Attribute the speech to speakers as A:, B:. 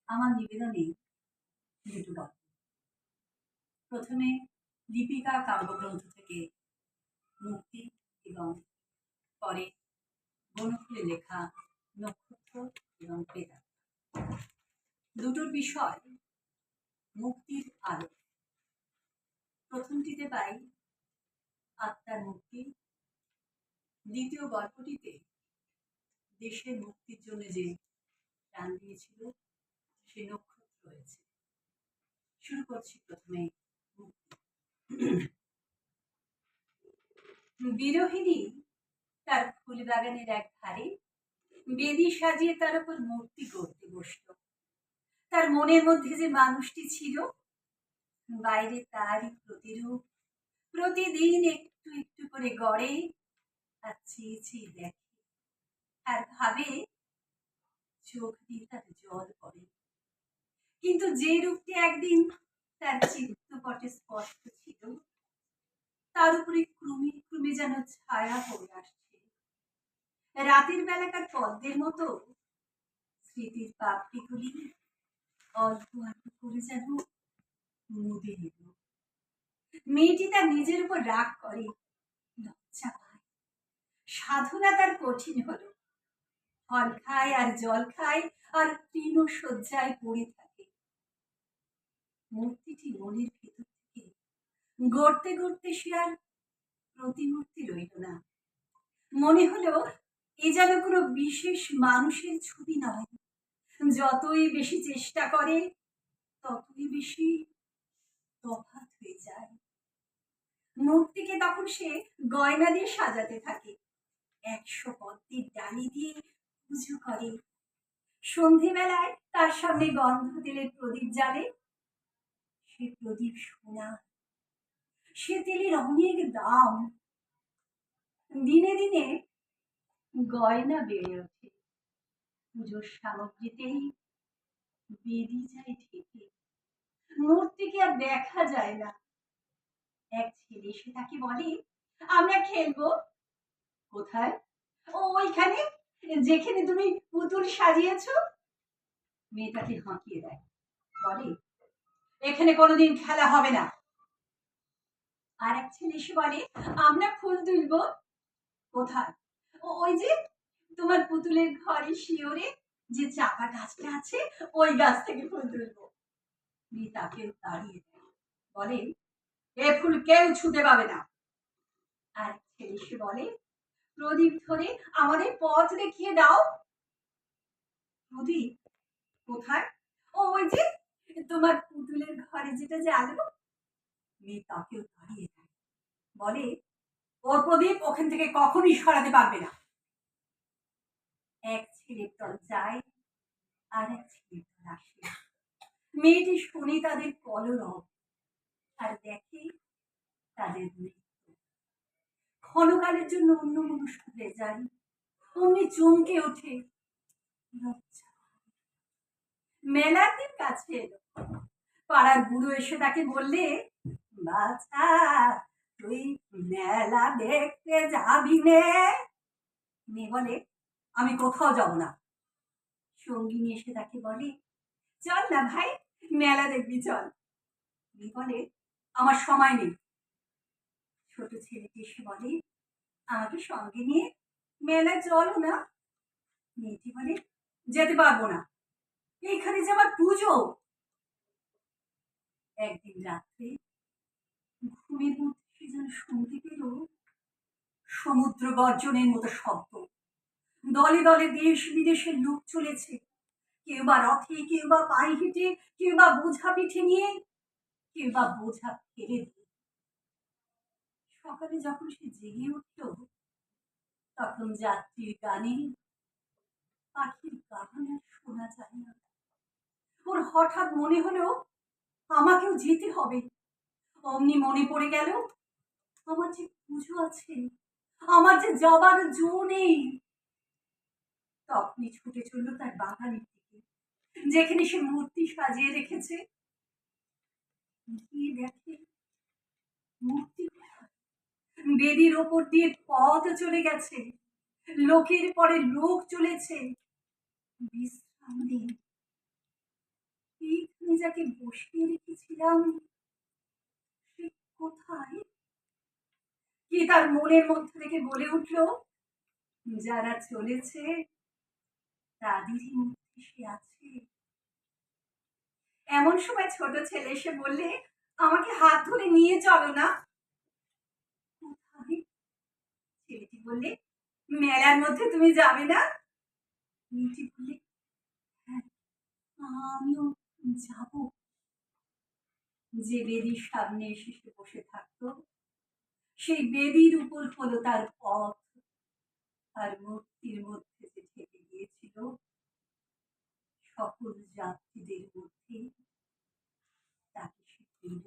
A: আমার নিবেদনে দুটো গল্প। প্রথমে দীপিকা কাব্যগ্রন্থ থেকে মুক্তি এবং পরে বনফুলে লেখা নক্ষত্র এবং বেদা। দুটোর বিষয় মুক্তির আলো। প্রথমটিতে পাই আত্মার মুক্তি, দ্বিতীয় গল্পটিতে দেশের মুক্তির জন্য যে প্রাণ দিয়েছিল সে নক্ষত্র রয়েছে। শুরু করছি প্রথমে বিরোহিনী তার ফুল বাগানের এক ধারে বেদি সাজিয়ে তার উপর মূর্তি গড়তে বসল। তার মনের মধ্যে যে মানুষটি ছিল বাইরে তারই প্রতিরূপ প্রতিদিন একটু একটু করে গড়ে আর চেয়ে চেয়ে দেখে আর ভাবে চোখ দিয়ে তার জল পড়ে। কিন্তু যে রূপটি একদিন তার চিত্তপটে স্পষ্ট ছিল তার উপরে ক্রমে ক্রমে যেন ছায়া হয়ে আসছে। রাতের বেলাকার পদ্মের মতো স্মৃতির পাপড়িগুলি অল্প অল্প করে যেন মুদে এল। মেয়েটি তার নিজের উপর রাগ করে, লজ্জা পায়। সাধনা তার কঠিন হলো। ফল খায় আর জল খায় আর তৃণ শয্যায় পড়ে থাকে। মূর্তিটি মনের ভেতর থেকে গড়তে গড়তে সে আর প্রতিমূর্তি রইল না। মনে হলো এ যেন কোনো বিশেষ মানুষের ছবি নয়। যতই বেশি চেষ্টা করে ততই বেশি তফাৎ হয়ে যায়। মূর্তিকে তখন সে গয়না দিয়ে সাজাতে থাকে, 100 পদ্মের ডালি দিয়ে পুজো করে। সন্ধেবেলায় তার সামনে গন্ধ তেলের প্রদীপ জ্বালে। সে প্রদীপ সোনা, সে তেলের অনেক দাম। দিনে দিনে গয়না বেড়ে ওঠে, পুজোর সামগ্রীতেই বেদি যায় ঠেকে। মূর্তিকে আর দেখা যায় না। এক ছেলে এসে তাকে বলে, আমরা খেলবো। কোথায়? ওইখানে, যেখানে তুমি পুতুল সাজিয়েছ। মেয়ে তাকে হাঁকিয়ে দেয়, বলে এখানে কোনোদিন খেলা হবে না। আর এক ছেলে এসে বলে, আমরা ফুল তুলবো। কোথায়? ওই যে তোমার পুতুলের ঘরে শিওরে যে চাপা গাছটা আছে ওই গাছ থেকে ফুল তুলবো। মেয়ে তাকে তাড়িয়ে দেয়, বলে এ ফুল কেউ ছুঁতে পাবে না। আর ছেলে এসে বলে, প্রদীপ ধরে আমাদের পথ দেখিয়ে দাও। প্রদীপ কোথায়? ওই যে তোমার পুতুলের ঘরে যেটা জ্বালো। মেয়ে তাকেও তাড়িয়ে দেয়, বলে ওর প্রদীপ ওখান থেকে কখনই সরাতে পারবে না। এক ছেলের দল যায় আর এক ছেলের দল আসে। মেয়েটি শুনে তাদের কলরব আর দেখে তাদের মৃত্যু। ক্ষণকালের জন্য অন্য মনুষ্য হয়ে যায়, অমনি চমকে ওঠে। মেলার দিন কাছে এলো। পাড়ার বুড়ো এসে তাকে বললে, বাছা তুই মেলা দেখতে যাবি নে? মেয়ে বলে, আমি কোথাও যাব না। সঙ্গিনী এসে তাকে বলে, চল না ভাই, মেলা দেখবি চল। মেয়ে বলে, আমার সময় নেই। ছোট ছেলেটি এসে বলে, আমাকে সঙ্গে নিয়ে মেলায় চলো না। মেয়েটি বলে, যেতে পারবো না, এইখানে যে আমার পুজো। একদিন রাত্রে ঘুমের মধ্যে সে যেন শুনতে পেল সমুদ্র গর্জনের মতো শব্দ। দলে দলে দেশ বিদেশের লোক চলেছে, কেউ বা রথে, কেউ বা পায়ে হেঁটে, কেউ বা বোঝা পিঠে নিয়ে, কেউ বা বোঝা ফেলে দিয়ে। সকালে যখন সে জেগে উঠল তখন যাত্রীর গানে পাখির গান আর শোনা যায় না। ওর হঠাৎ মনে হলো আমাকেও যেতে হবে। অমনি মনে পড়ে গেল আমার যে পুজো আছে, আমার যে যাবার জো নেই। তখনই ছুটে চলল তার বাগানের দিকে, যেখানে সে মূর্তি সাজিয়ে রেখেছে। গিয়ে দেখে মূর্তি বেদির ওপর দিয়ে পথ চলে গেছে, লোকের পরে লোক চলেছে, বিশ্রাম নেই। বসিয়ে রেখেছিলাম সে কোথায়? কে তার মনের মধ্যে থেকে বলে উঠল, যারা চলেছে তাদেরই মধ্যে সে আছে। এমন সময় ছোট ছেলে এসে বললে, আমাকে হাত ধরে নিয়ে চলো না। কোথায়? ছেলেটি বললে, মেলার মধ্যে তুমি যাবে না? মেয়েটি বললে, হ্যাঁ আমিও যাব। যে বেদির সামনে এসে সে বসে থাকতো, সেই বেদির উপর হলো তার পথ। আর মূর্তির মধ্যে যে ঢেকে গিয়েছিল সকল যাত্রীদের মধ্যে, তাকে সে পেল।